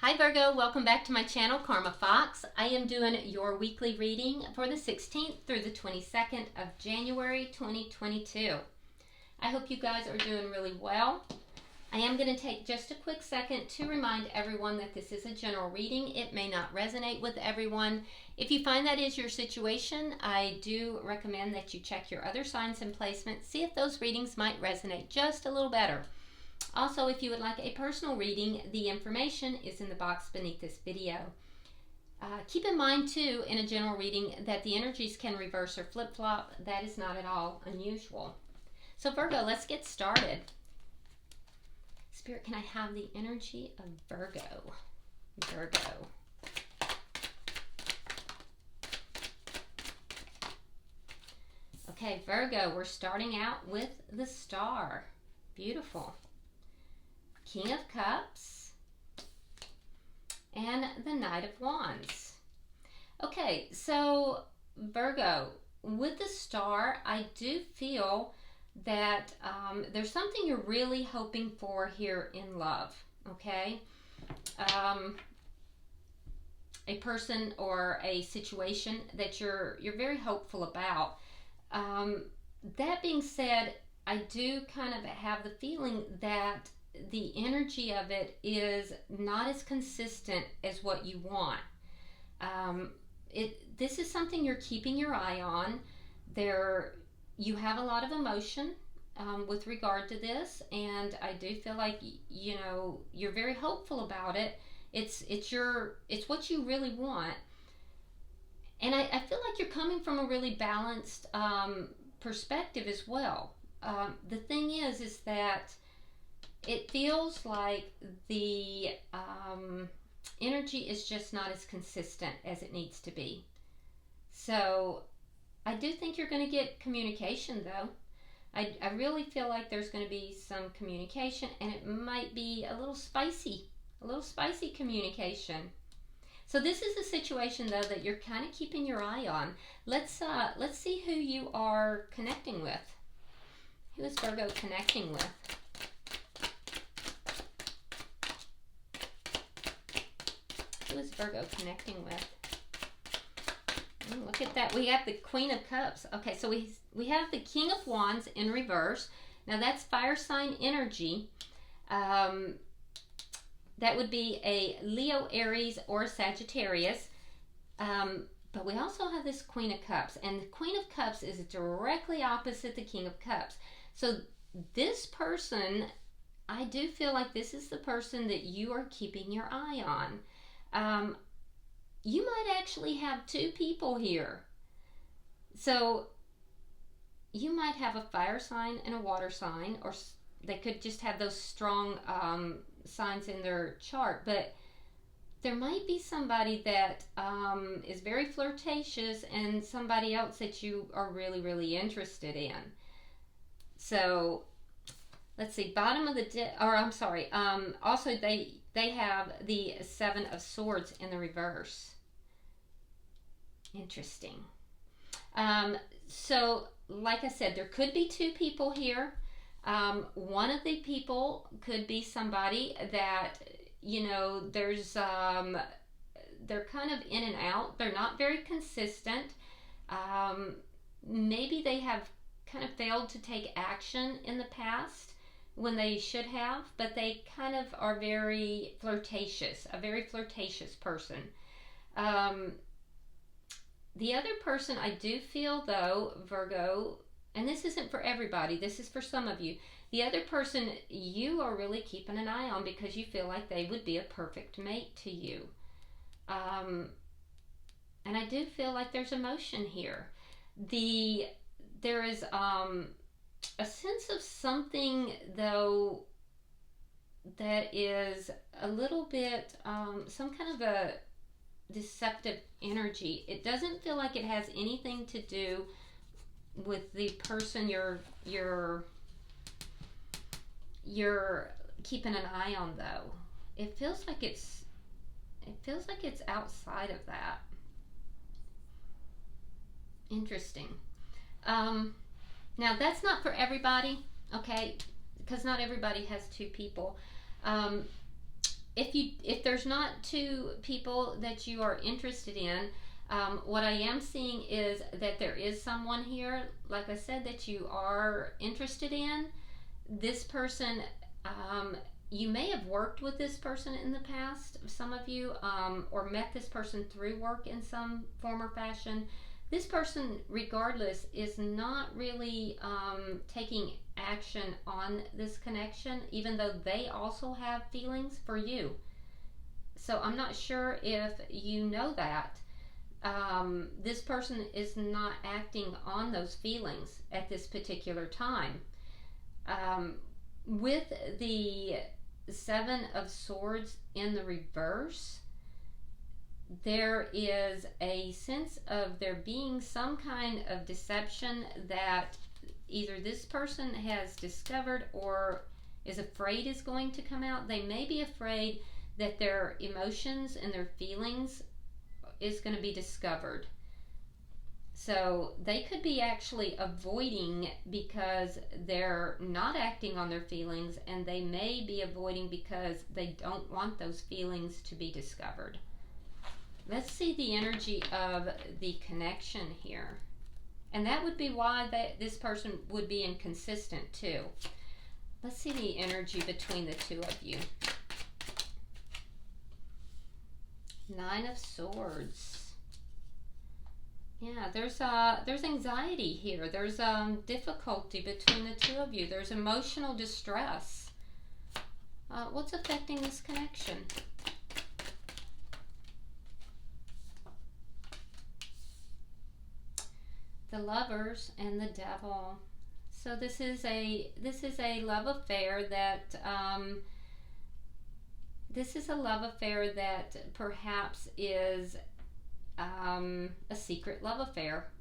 Hi Virgo, welcome back to my channel, Karma Fox. I am doing your weekly reading for the 16th through the 22nd of January 2022. I hope you guys are doing really well. I am going to take just a quick second to remind everyone that this is a general reading. It may not resonate with everyone. If you find that is your situation, I do recommend that you check your other signs and placements, see if those readings might resonate just a little better. Also, if you would like a personal reading, the information is in the box beneath this video. Keep in mind, too, in a general reading that the energies can reverse or flip-flop. That is not at all unusual. So, Virgo, let's get started. Spirit, can I have the energy of Virgo? Virgo. Okay, Virgo, we're starting out with the Star. Beautiful. King of Cups and the Knight of Wands. Okay, so Virgo, with the Star, I do feel that there's something you're really hoping for here in love, okay? A person or a situation that you're very hopeful about. That being said, I do kind of have the feeling that the energy of it is not as consistent as what you want. This is something you're keeping your eye on. You have a lot of emotion with regard to this, and I do feel like you're very hopeful about it. It's what you really want, and I feel like you're coming from a really balanced perspective as well. The thing is that it feels like the energy is just not as consistent as it needs to be. So I do think you're going to get communication, though. I really feel like there's going to be some communication, and it might be a little spicy communication. So this is a situation, though, that you're kind of keeping your eye on. Let's see who you are connecting with. Who is Virgo connecting with? Who is Virgo connecting with? Look at that. We have the Queen of Cups. Okay, so we have the King of Wands in reverse. Now that's fire sign energy. That would be a Leo, Aries, or Sagittarius. But we also have this Queen of Cups. And the Queen of Cups is directly opposite the King of Cups. So this person, I do feel like this is the person that you are keeping your eye on. You might actually have two people here. So you might have a fire sign and a water sign, or they could just have those strong signs in their chart. But there might be somebody that is very flirtatious and somebody else that you are really, really interested in. So let's see, bottom of the deck, or I'm sorry, also they have the Seven of Swords in the reverse. Interesting. So, like I said, there could be two people here. One of the people could be somebody that, there's, they're kind of in and out. They're not very consistent. Maybe they have kind of failed to take action in the past when they should have, but they kind of are very flirtatious, a very flirtatious person. The other person, I do feel, though, Virgo, and this isn't for everybody, this is for some of you, the other person you are really keeping an eye on because you feel like they would be a perfect mate to you. And I do feel like there's emotion here. There is a sense of something, though, that is a little bit some kind of a deceptive energy. It doesn't feel like it has anything to do with the person you're keeping an eye on, though. It feels like it's outside of that. Interesting. Now that's not for everybody, okay? Because not everybody has two people. if there's not two people that you are interested in, what I am seeing is that there is someone here, like I said, that you are interested in. This person, you may have worked with this person in the past, some of you, or met this person through work in some form or fashion. This person, regardless, is not really taking action on this connection, even though they also have feelings for you. So I'm not sure if you know that. This person is not acting on those feelings at this particular time. With the Seven of Swords in the reverse, there is a sense of there being some kind of deception that either this person has discovered or is afraid is going to come out. They may be afraid that their emotions and their feelings is going to be discovered. So they could be actually avoiding because they're not acting on their feelings, and they may be avoiding because they don't want those feelings to be discovered. Let's see the energy of the connection here. And that would be why this person would be inconsistent too. Let's see the energy between the two of you. Nine of Swords. Yeah, there's anxiety here. There's difficulty between the two of you. There's emotional distress. What's affecting this connection? The Lovers and the Devil. So this is a love affair that perhaps is a secret love affair.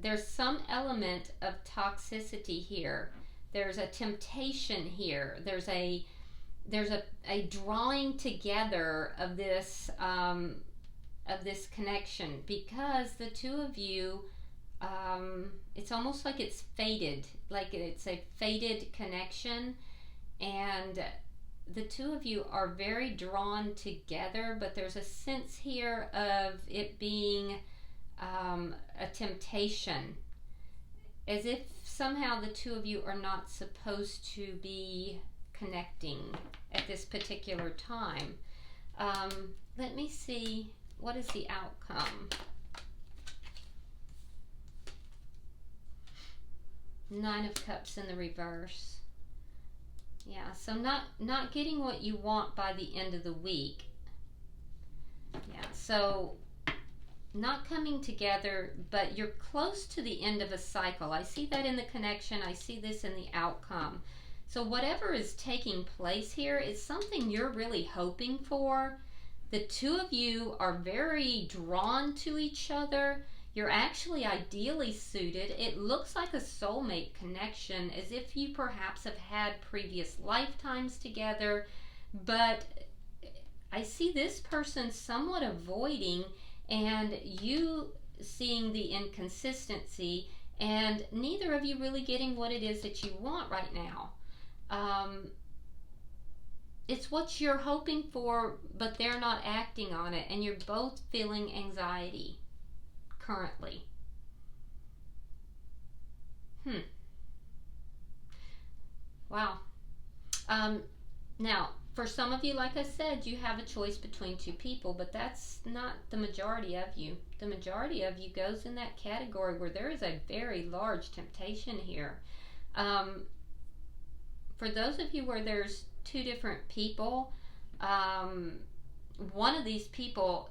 There's some element of toxicity here. There's a temptation here. There's a drawing together of this connection, because the two of you, it's almost like it's fated, like it's a fated connection, and the two of you are very drawn together, but there's a sense here of it being a temptation, as if somehow the two of you are not supposed to be connecting at this particular time. Let me see, what is the outcome? Nine of Cups in the reverse. Yeah, so not getting what you want by the end of the week. Yeah, so not coming together, but you're close to the end of a cycle. I see that in the connection. I see this in the outcome. So whatever is taking place here is something you're really hoping for. The two of you are very drawn to each other. You're actually ideally suited. It looks like a soulmate connection, as if you perhaps have had previous lifetimes together, but I see this person somewhat avoiding and you seeing the inconsistency, and neither of you really getting what it is that you want right now. It's what you're hoping for, but they're not acting on it, and you're both feeling anxiety currently. Wow. Now, for some of you, like I said, you have a choice between two people, but that's not the majority of you. The majority of you goes in that category where there is a very large temptation here. For those of you where there's two different people, one of these people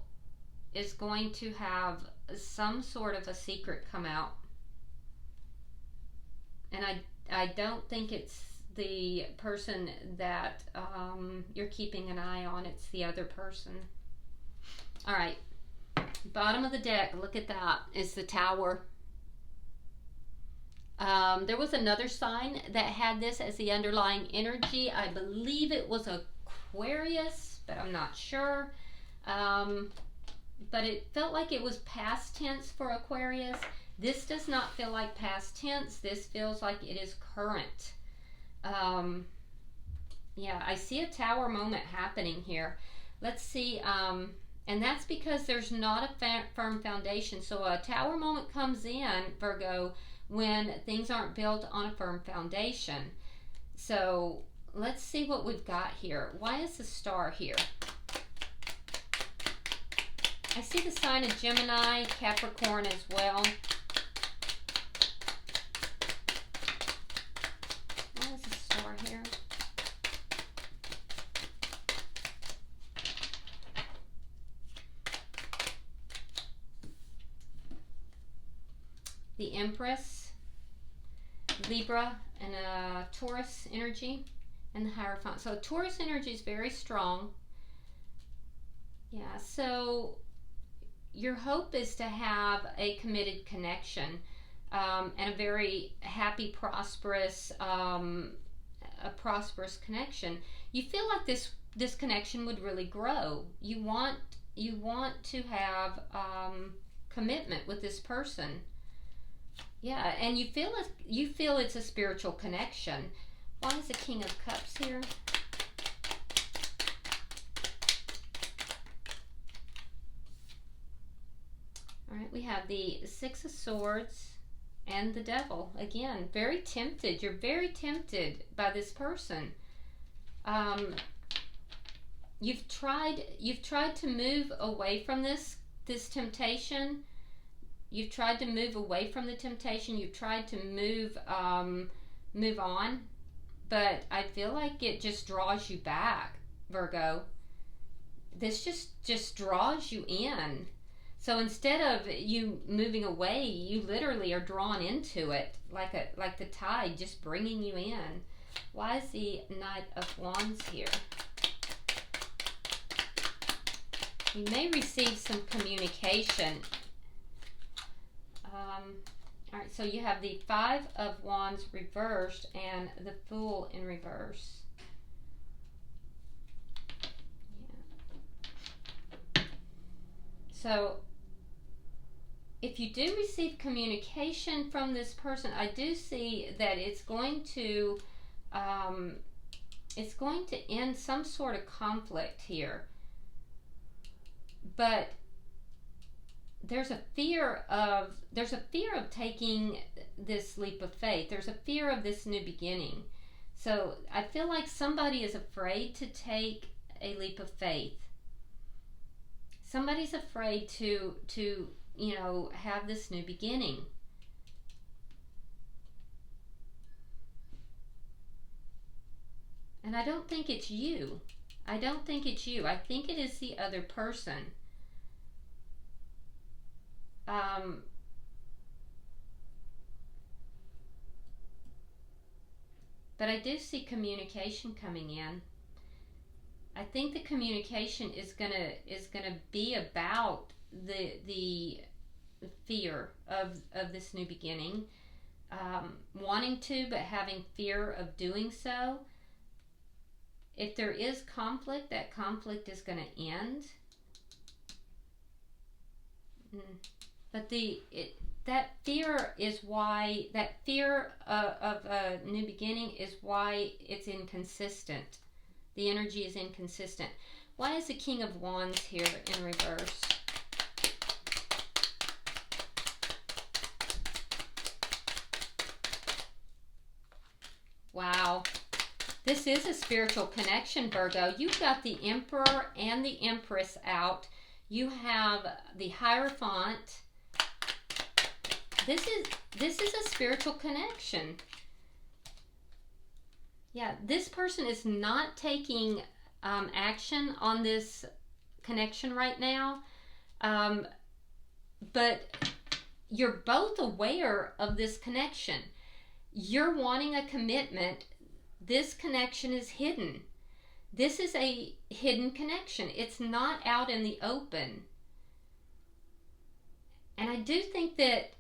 is going to have some sort of a secret come out, and I don't think it's the person that you're keeping an eye on. It's the other person. All right, bottom of the deck, look at that, is the Tower. There was another sign that had this as the underlying energy. I believe it was Aquarius, but I'm not sure. But it felt like it was past tense for Aquarius. This does not feel like past tense. This feels like it is current. Yeah, I see a tower moment happening here. Let's see, and that's because there's not a firm foundation. So a tower moment comes in, Virgo, when things aren't built on a firm foundation. So let's see what we've got here. Why is the star here? I see the sign of Gemini, Capricorn as well. Why is the star here? The Empress, Libra, and Taurus energy, and the Hierophant. So Taurus energy is very strong. Yeah, so your hope is to have a committed connection, and a very happy, prosperous, a prosperous connection. You feel like this connection would really grow. You want to have commitment with this person. Yeah, and you feel it's a spiritual connection. Why is the King of Cups here? All right, we have the Six of Swords and the Devil. Again, very tempted. You're very tempted by this person. You've tried to move away from this temptation. You've tried to move away from the temptation. You've tried to move on, but I feel like it just draws you back, Virgo. This just draws you in. So instead of you moving away, you literally are drawn into it, like the tide, just bringing you in. Why is the Knight of Wands here? You may receive some communication. All right, so you have the Five of Wands reversed and the Fool in reverse. Yeah. So if you do receive communication from this person, I do see that it's going to end some sort of conflict here. But there's a fear of taking this leap of faith. There's a fear of this new beginning. So I feel like somebody is afraid to take a leap of faith. Somebody's afraid to have this new beginning. And I don't think it's you. I don't think it's you. I think it is the other person. But I do see communication coming in. I think the communication is gonna be about the fear of this new beginning, wanting to but having fear of doing so. If there is conflict, that conflict is going to end. But that fear of a new beginning is why it's inconsistent. The energy is inconsistent. Why is the King of Wands here in reverse? Wow. This is a spiritual connection, Virgo. You've got the Emperor and the Empress out. You have the Hierophant. This is a spiritual connection. Yeah, this person is not taking action on this connection right now. But you're both aware of this connection. You're wanting a commitment. This connection is hidden. This is a hidden connection. It's not out in the open. And I do think that,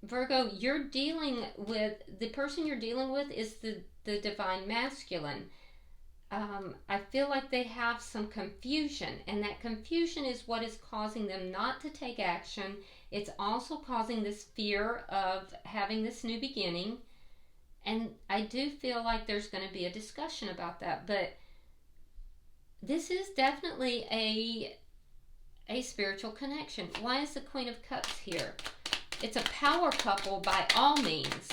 Virgo, the person you're dealing with is the divine masculine. I feel like they have some confusion, and that confusion is what is causing them not to take action. It's also causing this fear of having this new beginning. And I do feel like there's going to be a discussion about that, but this is definitely a spiritual connection. Why is the Queen of Cups here? It's a power couple by all means.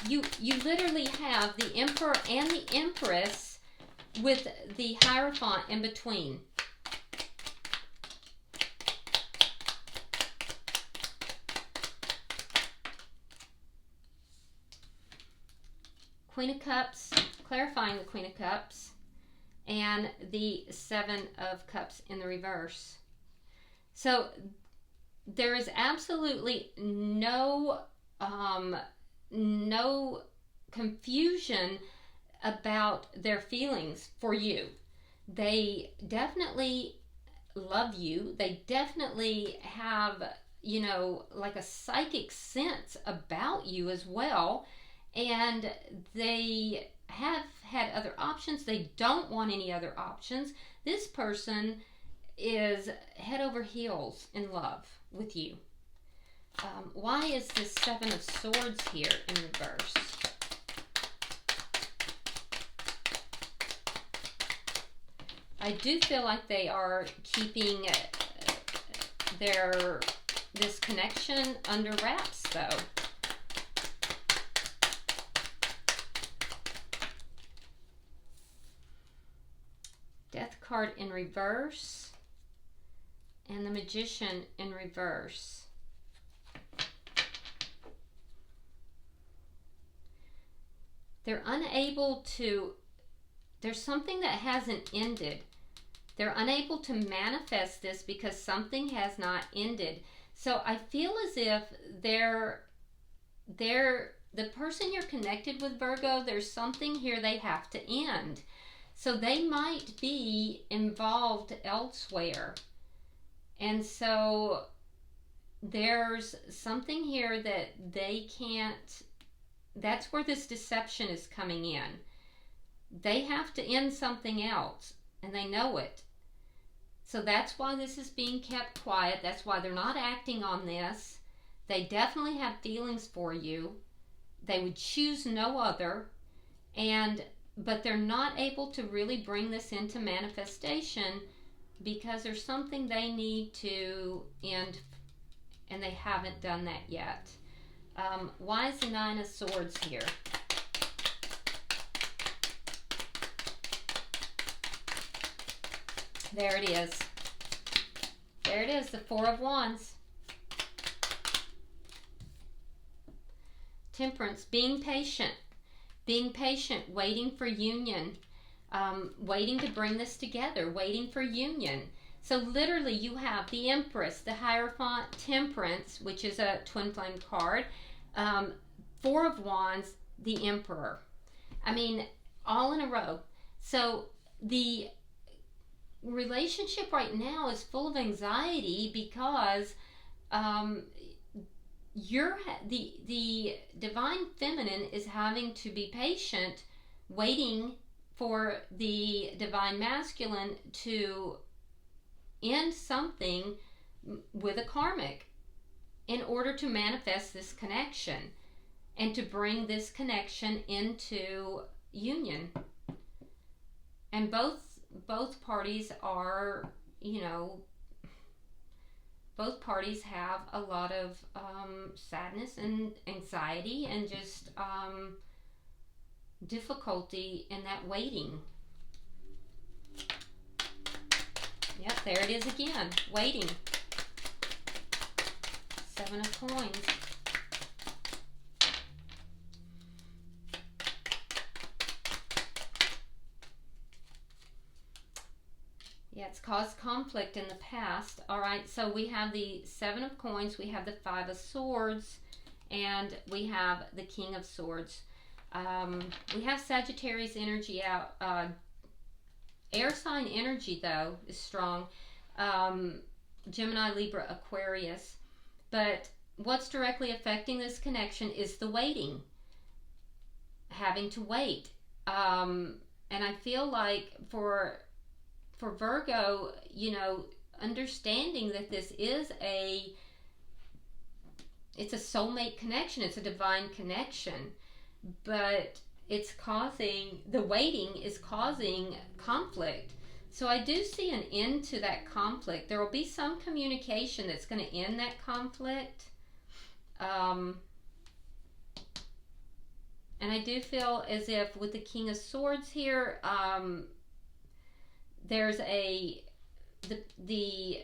You literally have the Emperor and the Empress with the Hierophant in between. Queen of Cups, clarifying the Queen of Cups, and the Seven of Cups in the reverse. So there is absolutely no confusion about their feelings for you. They definitely love you. They definitely have, you know, like a psychic sense about you as well. And they have had other options. They don't want any other options. This person is head over heels in love with you. Why is this Seven of Swords here in reverse? I do feel like they are keeping this connection under wraps, though. Death card in reverse, and the Magician in reverse. They're unable to, there's something that hasn't ended. They're unable to manifest this because something has not ended. So I feel as if the person you're connected with, Virgo, there's something here they have to end. So they might be involved elsewhere. And so there's something here that they can't, that's where this deception is coming in. They have to end something else, and they know it. So that's why this is being kept quiet. That's why they're not acting on this. They definitely have feelings for you. They would choose no other, but they're not able to really bring this into manifestation because there's something they need to end, and they haven't done that yet. Why is the Nine of Swords here? There it is. There it is, the Four of Wands. Temperance, being patient, waiting for union, waiting to bring this together, waiting for union. So literally you have the Empress, the Hierophant, Temperance, which is a twin flame card, Four of Wands, the Emperor. I mean, all in a row. So the relationship right now is full of anxiety because the divine feminine is having to be patient, waiting for the divine masculine to end something with a karmic in order to manifest this connection and to bring this connection into union. And both parties are, you know, both parties have a lot of sadness and anxiety and just difficulty in that waiting. Yep, there it is again, waiting. Seven of Coins. Yeah, it's caused conflict in the past. All right, so we have the Seven of Coins, we have the Five of Swords, and we have the King of Swords. We have Sagittarius energy out. Air sign energy, though, is strong. Gemini, Libra, Aquarius. But what's directly affecting this connection is the waiting. Having to wait. And I feel like for Virgo, you know, understanding that this is a it's a soulmate connection. It's a divine connection, but it's causing, the waiting is causing conflict. So I do see an end to that conflict. There will be some communication that's going to end that conflict. And I do feel as if with the King of Swords here, there's the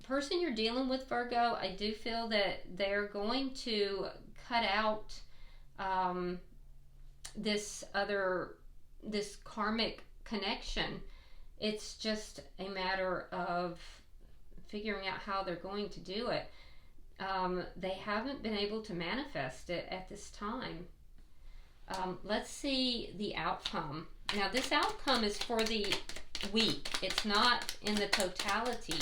person you're dealing with, Virgo, I do feel that they're going to cut out this karmic connection. It's just a matter of figuring out how they're going to do it. They haven't been able to manifest it at this time. Let's see the outcome. Now, this outcome is for the week. It's not in the totality.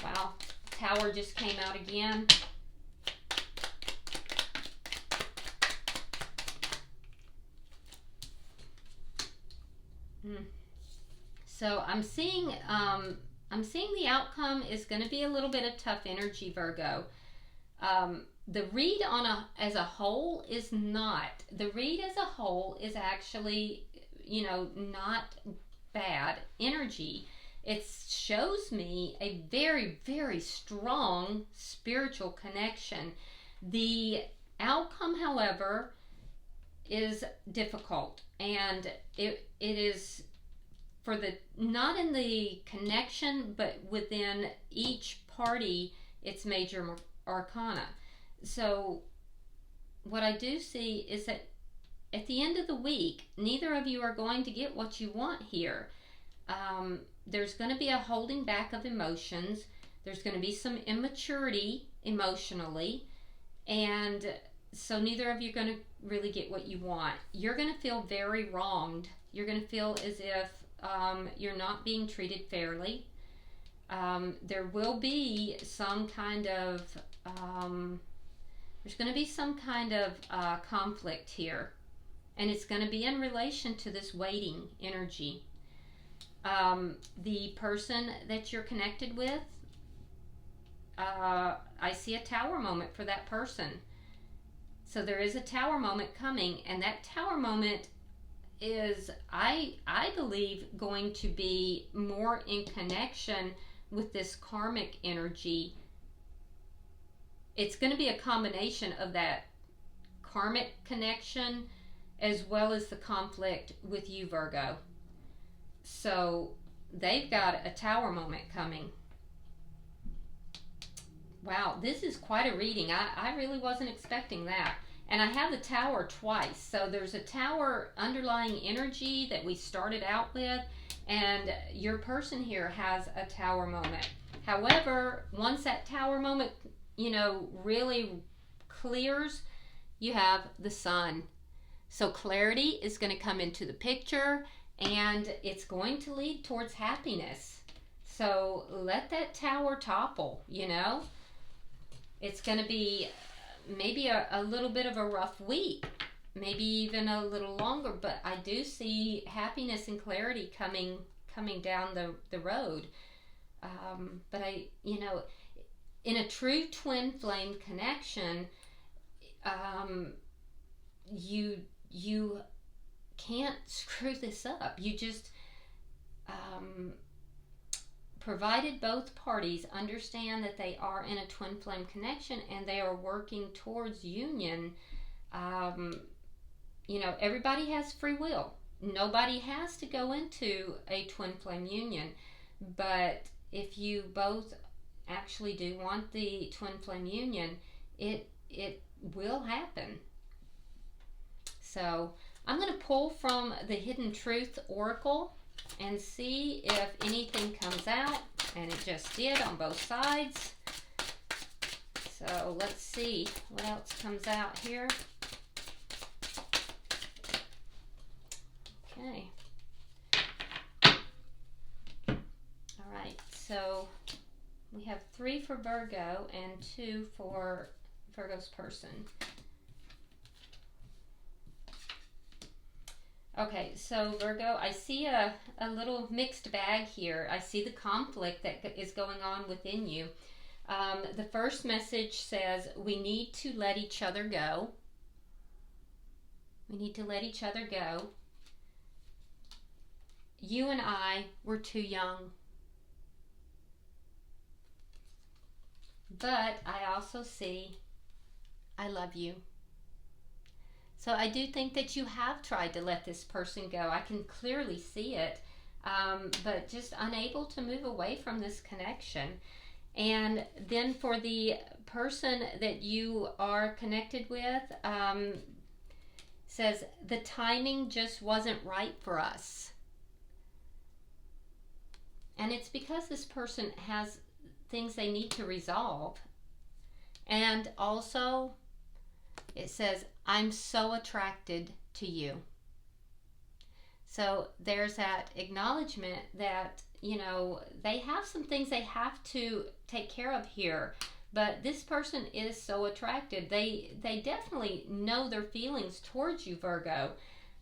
Wow, Tower just came out again. So I'm seeing the outcome is going to be a little bit of tough energy, Virgo. The read as a whole is not. The read as a whole is actually, not bad energy. It shows me a very, very strong spiritual connection. The outcome, however, is difficult, and it is for the, not in the connection, but within each party, it's major arcana. So what I do see is that at the end of the week, neither of you are going to get what you want here. There's going to be a holding back of emotions. There's going to be some immaturity emotionally. And so neither of you are going to really get what you want. You're going to feel very wronged. You're going to feel as if you're not being treated fairly. There will be some kind of, there's going to be some kind of conflict here. And it's going to be in relation to this waiting energy. The person that you're connected with, I see a tower moment for that person. So there is a tower moment coming, and that tower moment is, I believe, going to be more in connection with this karmic energy. It's going to be a combination of that karmic connection as well as the conflict with you, Virgo. So they've got a tower moment coming. Wow, this is quite a reading. I really wasn't expecting that. And I have the tower twice. So there's a tower underlying energy that we started out with, and your person here has a tower moment. However, once that tower moment, really clears, you have the sun. So clarity is going to come into the picture, and it's going to lead towards happiness. So let that tower topple, It's going to be maybe a little bit of a rough week, maybe even a little longer, but I do see happiness and clarity coming down the road. But in a true twin flame connection, you can't screw this up. You just, provided both parties understand that they are in a twin flame connection and they are working towards union, everybody has free will. Nobody has to go into a twin flame union. But if you both actually do want the twin flame union, it will happen. So I'm going to pull from the Hidden Truth Oracle and see if anything comes out, and it just did on both sides. So let's see what else comes out here. Okay. All right, so we have 3 for Virgo and 2 for Virgo's person. Okay, so Virgo, I see a little mixed bag here. I see the conflict that is going on within you. The first message says we need to let each other go. We need to let each other go. You and I were too young. But I also see I love you. So I do think that you have tried to let this person go. I can clearly see it, but just unable to move away from this connection. And then for the person that you are connected with, says the timing just wasn't right for us. And it's because this person has things they need to resolve. And also, it says, I'm so attracted to you. So there's that acknowledgement that, you know, they have some things they have to take care of here. But this person is so attracted. They definitely know their feelings towards you, Virgo.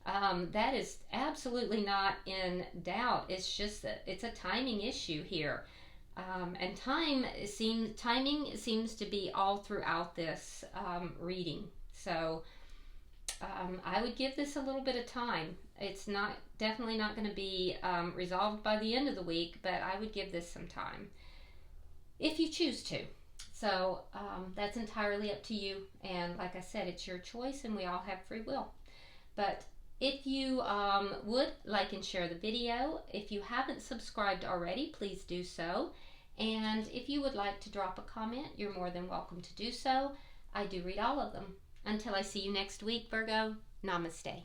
That is absolutely not in doubt. It's just that it's a timing issue here. And timing seems to be all throughout this reading. So I would give this a little bit of time. It's definitely not going to be resolved by the end of the week, but I would give this some time if you choose to. So that's entirely up to you. And like I said, it's your choice and we all have free will. But if you would like and share the video, if you haven't subscribed already, please do so. And if you would like to drop a comment, you're more than welcome to do so. I do read all of them. Until I see you next week, Virgo, namaste.